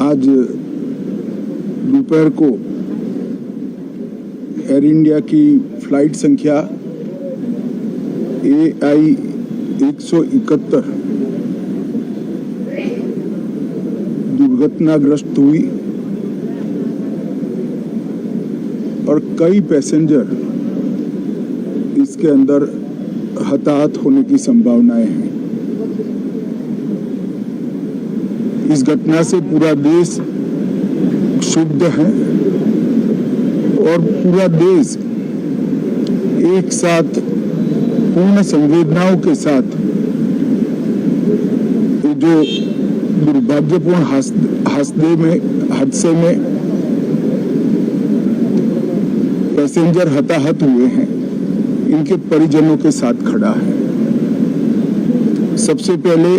आज दोपहर को एयर इंडिया की फ्लाइट संख्या AI 171 दुर्घटनाग्रस्त हुई और कई पैसेंजर इसके अंदर हताहत होने की संभावनाएं हैं। इस घटना से पूरा देश क्षुब्ध है और पूरा देश एक साथ पूर्ण संवेदनाओं के साथ जो दुर्भाग्यपूर्ण हादसे में पैसेंजर हताहत हुए हैं, इनके परिजनों के साथ खड़ा है। सबसे पहले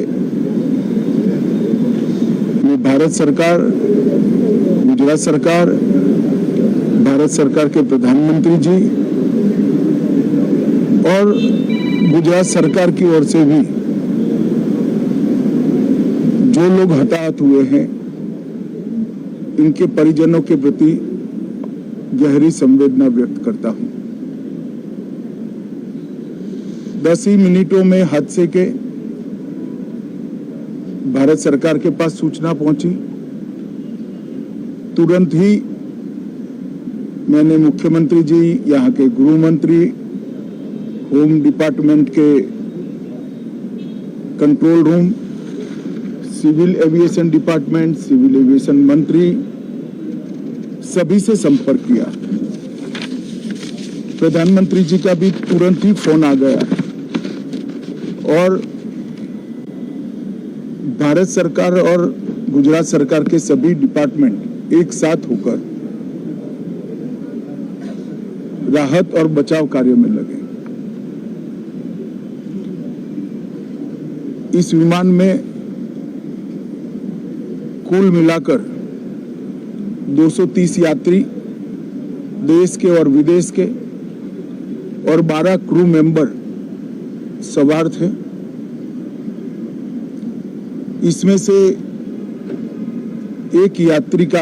मैं भारत सरकार, गुजरात सरकार, भारत सरकार के प्रधानमंत्री जी और गुजरात सरकार की ओर से भी जो लोग हताहत हुए हैं, इनके परिजनों के प्रति गहरी संवेदना व्यक्त करता हूं। 10 ही मिनटों में हादसे के भारत सरकार के पास सूचना पहुंची। तुरंत ही मैंने मुख्यमंत्री जी, यहाँ के गृह मंत्री, होम डिपार्टमेंट के control room, civil aviation department, civil aviation मंत्री, सभी से संपर्क किया। प्रधानमंत्री जी का भी तुरंत ही फोन आ गया और भारत सरकार और गुजरात सरकार के सभी डिपार्टमेंट एक साथ होकर राहत और बचाव कार्य में लगे। इस विमान में कुल मिलाकर 230 यात्री देश के और विदेश के और 12 क्रू मेंबर सवार थे। इसमें से एक यात्री का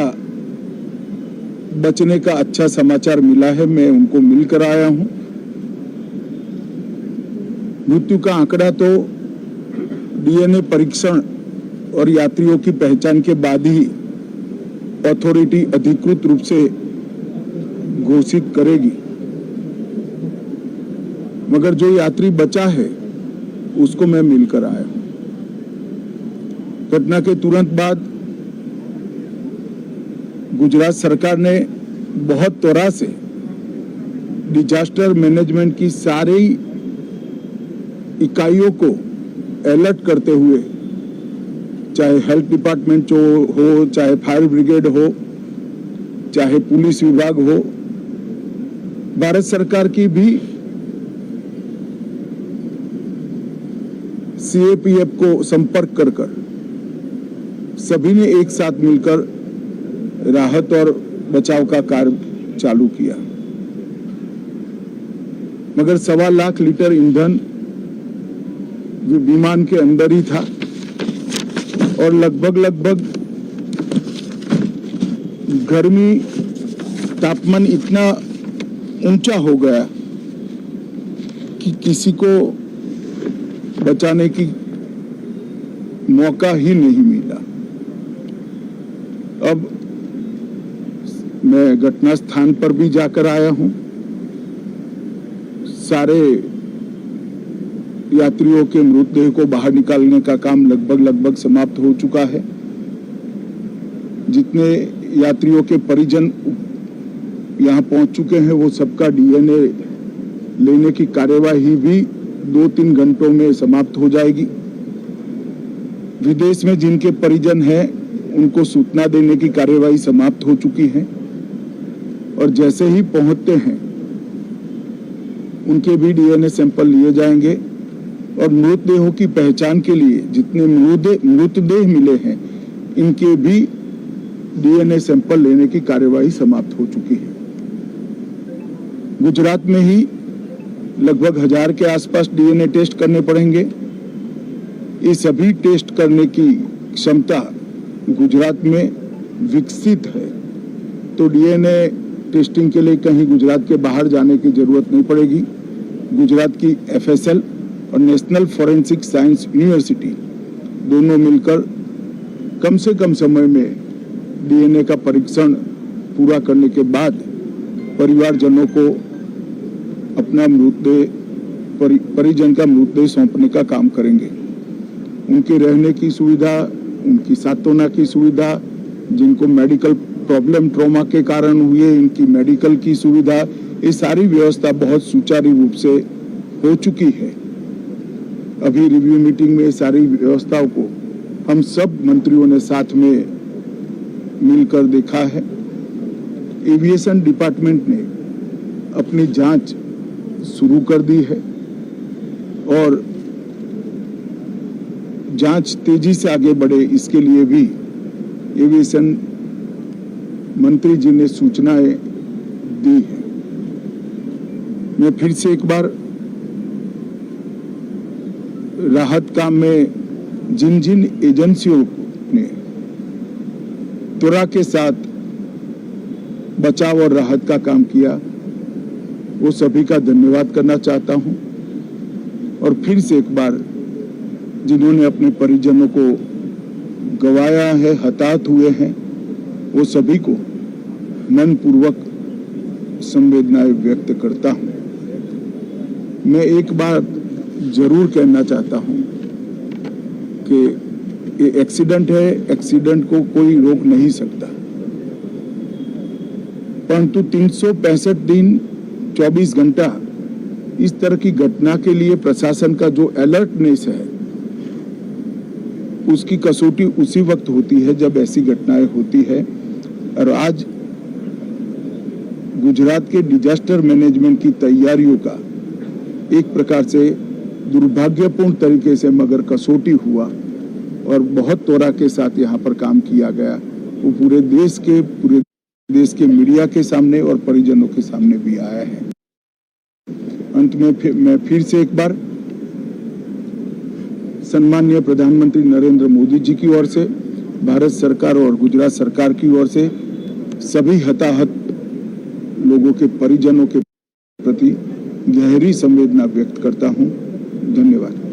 बचने का अच्छा समाचार मिला है, मैं उनको मिलकर आया हूं। मृत्यु का आंकड़ा तो DNA परीक्षण और यात्रियों की पहचान के बाद ही अथॉरिटी अधिकृत रूप से घोषित करेगी, मगर जो यात्री बचा है उसको मैं मिलकर आया हूं। घटना के तुरंत बाद गुजरात सरकार ने बहुत त्वरा से डिजास्टर मैनेजमेंट की सारी इकाइयों को अलर्ट करते हुए, चाहे हेल्थ डिपार्टमेंट हो, चाहे फायर ब्रिगेड हो, चाहे पुलिस विभाग हो, भारत सरकार की भी CAPF को संपर्क कर सभी ने एक साथ मिलकर राहत और बचाव का कार्य चालू किया। मगर 1.25 लाख लीटर ईंधन विमान के अंदर ही था और लगभग गर्मी, तापमान इतना ऊंचा हो गया कि किसी को बचाने की मौका ही नहीं मिला। अब मैं घटना स्थान पर भी जाकर आया हूं। सारे यात्रियों के मृतदेह को बाहर निकालने का काम लगभग समाप्त हो चुका है। जितने यात्रियों के परिजन यहां पहुंच चुके हैं, वो सबका DNA लेने की कार्यवाही भी 2-3 घंटों में समाप्त हो जाएगी। विदेश में जिनके परिजन हैं, उनको सूचना देने की कार्यवाही समाप्त हो चुकी है और जैसे ही पहुंचते हैं उनके भी DNA सैंपल लिए जाएंगे और मृतदेहों की पहचान के लिए जितने मृतदेह मिले हैं, इनके भी DNA सैंपल लेने की कार्यवाही समाप्त हो चुकी है। गुजरात में ही लगभग 1000 के आसपास DNA टेस्ट करने पड़ेंगे। ये सभी टेस्ट करने की क्षमता गुजरात में विकसित है तो डीएनए टेस्टिंग के लिए कहीं गुजरात के बाहर जाने की जरूरत नहीं पड़ेगी। गुजरात की एफएसएल और नेशनल फॉरेंसिक साइंस यूनिवर्सिटी दोनों मिलकर कम से कम समय में डीएनए का परीक्षण पूरा करने के बाद परिवारजनों को अपना मृतदेह परिजन का मृतदेह सौंपने का काम करेंगे। उनके रहने की सुविधा, उनकी सांत्वना की सुविधा, जिनको मेडिकल प्रॉब्लम ट्रॉमा के कारण हुए इनकी मेडिकल की सुविधा, ये सारी व्यवस्था बहुत सुचारू रूप से हो चुकी है। अभी रिव्यू मीटिंग में सारी व्यवस्थाओं को हम सब मंत्रियों ने साथ में मिलकर देखा है। एविएशन डिपार्टमेंट ने अपनी जांच शुरू कर दी है और जांच तेजी से आगे बढ़े इसके लिए भी एविएशन मंत्री जी ने सूचनाएं दी है। मैं फिर से एक बार राहत काम में जिन जिन एजेंसियों ने त्वरा के साथ बचाव और राहत का काम किया वो सभी का धन्यवाद करना चाहता हूं और फिर से एक बार जिन्होंने अपने परिजनों को गंवाया है, हताहत हुए हैं, वो सभी को मनपूर्वक संवेदनाएं व्यक्त करता हूं। मैं एक बात जरूर कहना चाहता हूं कि ये एक्सीडेंट है, एक्सीडेंट को कोई रोक नहीं सकता, परंतु 365 दिन 24 घंटा इस तरह की घटना के लिए प्रशासन का जो अलर्टनेस है उसकी कसौटी उसी वक्त होती है जब ऐसी घटनाएं होती है। और आज गुजरात के डिजास्टर मैनेजमेंट की तैयारियों का एक प्रकार से दुर्भाग्यपूर्ण तरीके से मगर कसौटी हुआ और बहुत त्वरा के साथ यहाँ पर काम किया गया, वो पूरे देश के मीडिया के सामने और परिजनों के सामने भी आया है। अंत में मैं फिर से एक बार सम्माननीय प्रधानमंत्री नरेंद्र मोदी जी की ओर से, भारत सरकार और गुजरात सरकार की ओर से सभी हताहत लोगों के परिजनों के प्रति गहरी संवेदना व्यक्त करता हूं। धन्यवाद।